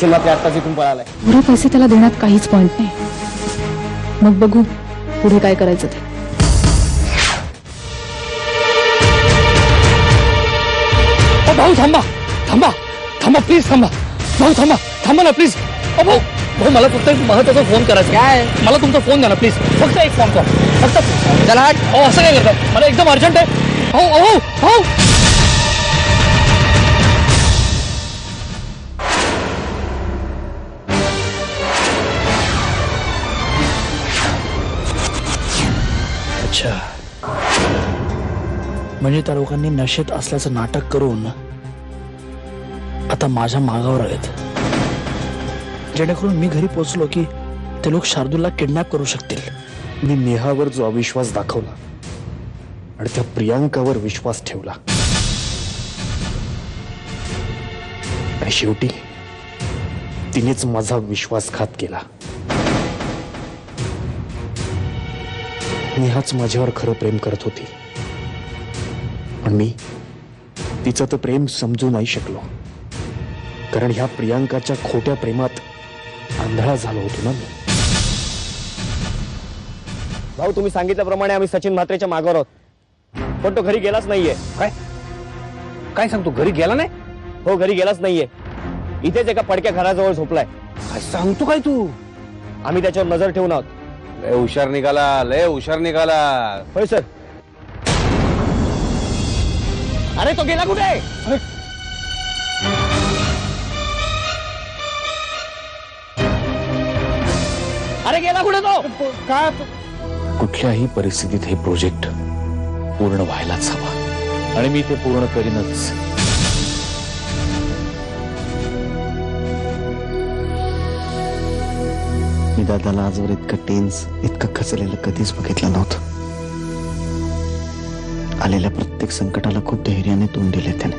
सचिन मात्र आत्ताच इथून पळालाय. पुरे पैसे त्याला देण्यात काहीच पॉइंट नाही. मग बघू पुढे काय करायचं ते. भाऊ थांबा थांबा थांबा प्लीज थांबा. भाऊ थांबा थांबा ना प्लीज. भाऊ भाऊ मला फक्त एक महत्त्वाचा फोन करायचा. काय मला तुमचा फोन द्या ना प्लीज. फक्त एक फोन कॉल फक्त. चला अहो असं काय करताय. मला एकदम अर्जंट आहे. भाऊ भाऊ भाऊ. अच्छा म्हणजे त्या लोकांनी नशेत असल्याचं नाटक करून आता माझ्या मागावर आहेत, जेणेकरून मी घरी पोहोचलो की ते लोक शार्दूलला किडनॅप करू शकतील. मी नेहावर जो अविश्वास दाखवला आणि त्या प्रियांकावर विश्वास ठेवला आणि शेवटी तिनेच माझा विश्वासघात केला. नेहाच माझ्यावर खरं प्रेम करत होती, पण मी तिचं तर प्रेम समजू नाही शकलो, कारण ह्या प्रियांकाच्या खोट्या प्रेमात आंधळा झालो होतो ना मी. भाऊ तुम्ही सांगितल्याप्रमाणे आम्ही सचिन म्हात्रेच्या मागावर आहोत, पण तो घरी गेलाच नाहीये. काय काय सांगतो. घरी गेला नाही. हो घरी गेलाच नाहीये. इथेच एका पडक्या घराजवळ झोपलाय. काय सांगतो काय तू. आम्ही त्याच्यावर नजर ठेवून आहोत. लय हुशार निघाला, लय हुशार निघाला. होय सर. अरे तो गेला कुठे. अरे गेला कुठे तो. काय कुठल्याही परिस्थितीत हे प्रोजेक्ट पूर्ण व्हायलाच हवा आणि मी ते पूर्ण करीनच. मी दादाला आजवर इतकं टेन्स, इतकं खचलेलं कधीच बघितलं नव्हतं. आलेल्या प्रत्येक संकटाला खूप धैर्याने तोंड दिले त्याने.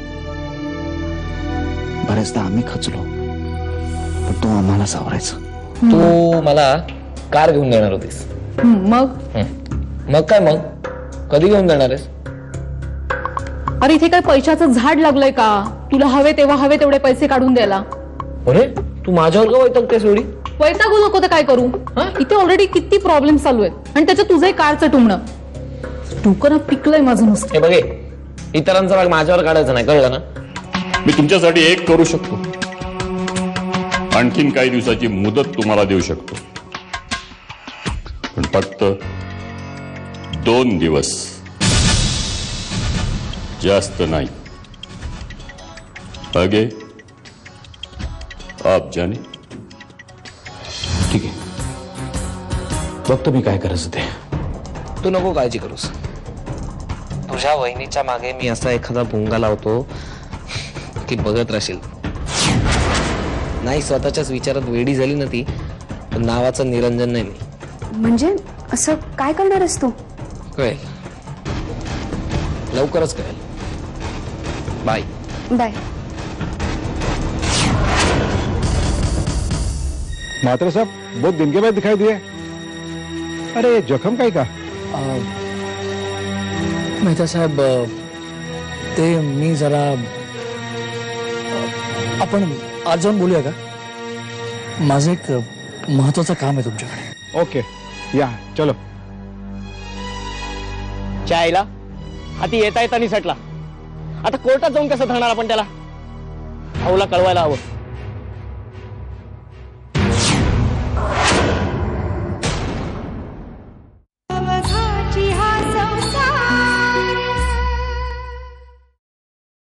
बऱ्याचदा आम्ही खचलो, पण तो आम्हाला सावरायचा. तू मला कार घेऊन देणार होतीस. मग मग काय मग कधी घेऊन देणार आहेस. अरे इथे काय पैशाचं झाड लागलंय का तुला हवे तेव्हा हवे तेवढे पैसे काढून द्यायला. अरे तू माझ्यावर का वैतागतेस एवढी. वैतागू नको तर काय करू. इथे ऑलरेडी किती प्रॉब्लेम चालू आहेत आणि त्याच्यात तुझं कारचं टुमणं. डोकं पिकलंय माझं नुसतं. हे बघे इतरांचा भाग माझ्यावर काढायचा नाही, कळलं ना. मी तुमच्यासाठी एक करू शकतो. आणखीन काही दिवसाची मुदत तुम्हाला देऊ शकतो, पण फक्त 2 दिवस, जास्त नाही. आगे आप जाने. ठीक आहे, बघतो मी काय करायचं ते. तू नको काळजी करूस. तुझ्या वहिनीच्या मागे मी असा एखादा भोंगा लावतो की बघत राहशील. नाही स्वतःच्याच विचारात वेडी झाली ना ती, पण नावाचं निरंजन नाही मी. म्हणजे असं काय करणार आहेस तू. कळेल, लवकरच कळेल. Bye bye. मात्र साहब बहुत दिन के बाद दिखाई दिए. अरे जखम काय का. मेहता साहेब ते मी जरा आपण आज जाऊन बोलूया का. माझं एक महत्वाचं काम आहे तुमच्याकडे. ओके या चलो. चायला हाती येता येता निसटला. आता कोर्टात जाऊन कसं धरणार आपण त्याला. भाऊला कळवायला हवं.